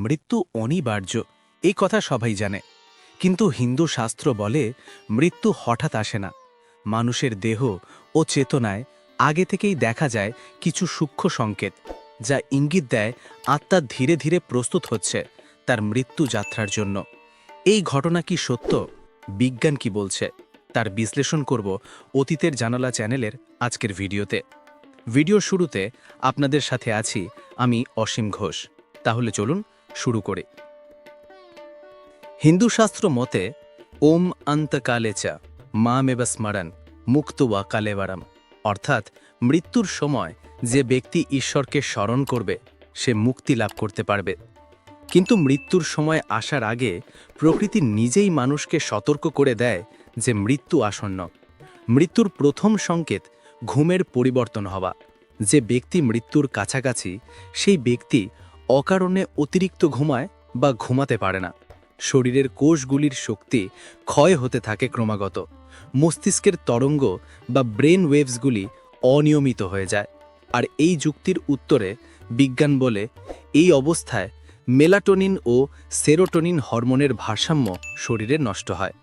মৃত্যু অনিবার্য, এই কথা সবাই জানে। কিন্তু হিন্দু শাস্ত্র বলে মৃত্যু হঠাৎ আসে না। মানুষের দেহ ও চেতনায় আগে থেকেই দেখা যায় কিছু সূক্ষ্ম সংকেত, যা ইঙ্গিত দেয় আত্মা ধীরে ধীরে প্রস্তুত হচ্ছে তার মৃত্যু যাত্রার জন্য। এই ঘটনা কি সত্য? বিজ্ঞান কি বলছে? তার বিশ্লেষণ করব অতীতের জানালা চ্যানেলের আজকের ভিডিওতে। ভিডিওর শুরুতে আপনাদের সাথে আছি আমি অসীম ঘোষ। তাহলে চলুন শুরু করি। হিন্দু শাস্ত্র মতে ওম অন্তকালে চা মামেব স্মরণ মুক্তবা কালেবরম, অর্থাৎ মৃত্যুর সময় যে ব্যক্তি ঈশ্বরকে স্মরণ করবে সে মুক্তি লাভ করতে পারবে। কিন্তু মৃত্যুর সময় আসার আগে প্রকৃতি নিজেই মানুষকে সতর্ক করে দেয় যে মৃত্যু আসন্ন। মৃত্যুর প্রথম সংকেত ঘুমের পরিবর্তন হওয়া। যে ব্যক্তি মৃত্যুর কাছাকাছি সেই ব্যক্তি অকারণে অতিরিক্ত ঘুমায় বা ঘুমাতে পারে না। শরীরের কোষগুলির শক্তি ক্ষয় হতে থাকে ক্রমাগত। মস্তিষ্কের তরঙ্গ বা ব্রেন ওয়েভসগুলি অনিয়মিত হয়ে যায়। আর এই যুক্তির উত্তরে বিজ্ঞান বলে এই অবস্থায় মেলাটোনিন ও সেরোটোনিন হরমোনের ভারসাম্য শরীরে নষ্ট হয়।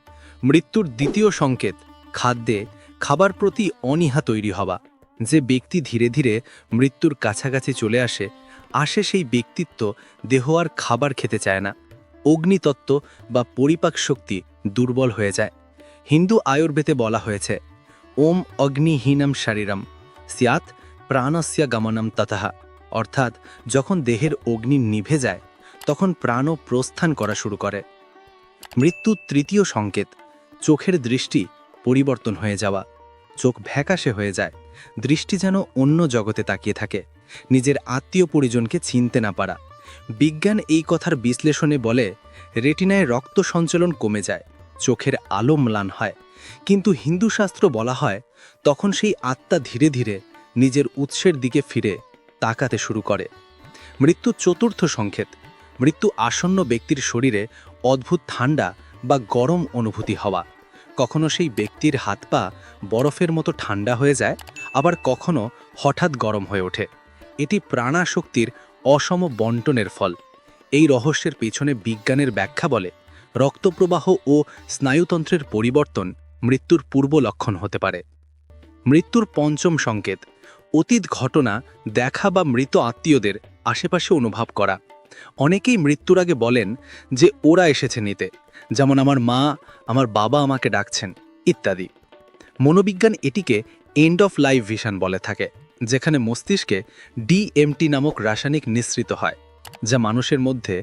মৃত্যুর দ্বিতীয় সংকেত খাদ্যে খাবার প্রতি অনীহা তৈরি হওয়া। যে ব্যক্তি ধীরে ধীরে মৃত্যুর কাছাকাছি চলে আসে সেই ব্যক্তিত্ব দেহ আর খাবার খেতে চায় না। অগ্নিতত্ত্ব বা পরিপাক শক্তি দুর্বল হয়ে যায়। হিন্দু আয়ুর্বেদে বলা হয়েছে ওম অগ্নিহীনম শরীরম স্যাৎ প্রাণস্য গমনম ততঃ, অর্থাৎ যখন দেহের অগ্নি নিভে যায় তখন প্রাণও প্রস্থান করা শুরু করে। মৃত্যুর তৃতীয় সংকেত চোখের দৃষ্টি পরিবর্তন হয়ে যাওয়া। চোখ ভ্যাকাশে হয়ে যায়, দৃষ্টি যেন অন্য জগতে তাকিয়ে থাকে, নিজের আত্মীয় পরিজনকে চিনতে না পারা। বিজ্ঞান এই কথার বিশ্লেষণে বলে রেটিনায় রক্ত সঞ্চালন কমে যায়, চোখের আলো ম্লান হয়। কিন্তু হিন্দু শাস্ত্র বলা হয় তখন সেই আত্মা ধীরে ধীরে নিজের উৎসের দিকে ফিরে তাকাতে শুরু করে। মৃত্যু চতুর্থ সংকেত মৃত্যু আসন্ন ব্যক্তির শরীরে অদ্ভুত ঠান্ডা বা গরম অনুভূতি হওয়া। কখনো সেই ব্যক্তির হাত পা বরফের মতো ঠান্ডা হয়ে যায়, আবার কখনো হঠাৎ গরম হয়ে ওঠে। এটি প্রাণাশক্তির অসম বন্টনের ফল। এই রহস্যের পেছনে বিজ্ঞানের ব্যাখ্যা বলে রক্তপ্রবাহ ও স্নায়ুতন্ত্রের পরিবর্তন মৃত্যুর পূর্ব লক্ষণ হতে পারে। মৃত্যুর পঞ্চম সংকেত অতীত ঘটনা দেখা বা মৃত আত্মীয়দের আশেপাশে অনুভব করা। অনেকেই মৃত্যুর আগে বলেন যে ওরা এসেছে নিতে, যেমন আমার মা, আমার বাবা আমাকে ডাকছেন ইত্যাদি। মনোবিজ্ঞান এটিকে এন্ড অফ লাইফ ভিশন বলে থাকে, যেখানে মস্তিষ্কে ডিএমটি নামক রাসায়নিক নিঃসৃত হয়, যা মানুষের মধ্যে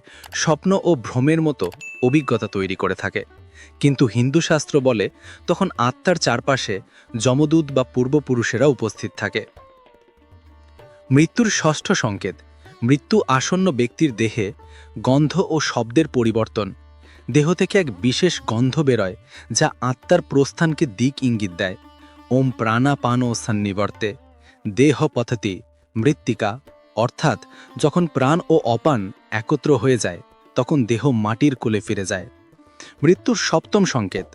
স্বপ্ন ও ভ্রমের মতো অভিজ্ঞতা তৈরি করে থাকে। কিন্তু হিন্দু শাস্ত্র বলে তখন আত্মার চারপাশে যমদূত বা পূর্বপুরুষেরা উপস্থিত থাকে। মৃত্যুর ষষ্ঠ সংকেত মৃত্যু আসন্ন ব্যক্তির দেহে গন্ধ ও শব্দের পরিবর্তন। দেহ থেকে এক বিশেষ গন্ধ বেরোয় যা আত্মার প্রস্থানকে দিক ইঙ্গিত দেয়। ওম প্রাণাপানো সন্নিবর্তে দেহ পথতি মৃত্তিকা, অর্থাৎ যখন প্রাণ ও অপান একত্র হয়ে যায় তখন দেহ মাটির কোলে ফিরে যায়। মৃত্যুর সপ্তম সংকেত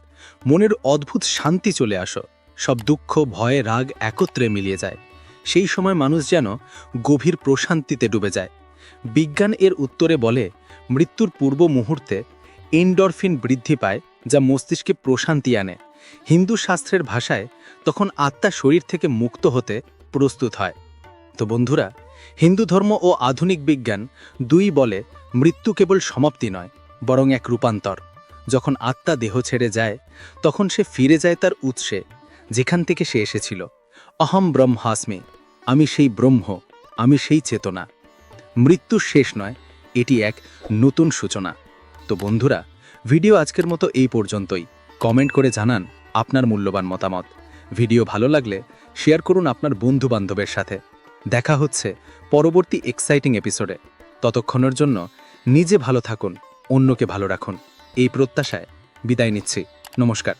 মনের অদ্ভুত শান্তি চলে আসো, সব দুঃখ ভয় রাগ একত্রে মিলিয়ে যায়। সেই সময় মানুষ যেন গভীর প্রশান্তিতে ডুবে যায়। বিজ্ঞান এর উত্তরে বলে মৃত্যুর পূর্ব মুহূর্তে এন্ডরফিন বৃদ্ধি পায়, যা মস্তিষ্কে প্রশান্তি আনে। হিন্দু শাস্ত্রের ভাষায় তখন আত্মা শরীর থেকে মুক্ত হতে প্রস্তুত হয়। তো বন্ধুরা, হিন্দু ধর্ম ও আধুনিক বিজ্ঞান দুই বলে মৃত্যু কেবল সমাপ্তি নয়, বরং এক রূপান্তর। যখন আত্মা দেহ ছেড়ে যায় তখন সে ফিরে যায় তার উৎসে, যেখান থেকে সে এসেছিল। অহম ব্রহ্মাস্মি, আমি সেই ব্রহ্ম, আমি সেই চেতনা। মৃত্যু শেষ নয়, এটি এক নতুন সূচনা। তো বন্ধুরা, ভিডিও আজকের মতো এই পর্যন্তই। কমেন্ট করে জানান আপনার মূল্যবান মতামত। ভিডিও ভালো লাগলে শেয়ার করুন আপনার বন্ধু বান্ধবের সাথে। দেখা হচ্ছে পরবর্তী এক্সাইটিং এপিসোডে। ততক্ষণের জন্য নিজে ভালো থাকুন, অন্যকে ভালো রাখুন, এই প্রত্যাশায় বিদায় নিচ্ছি। নমস্কার।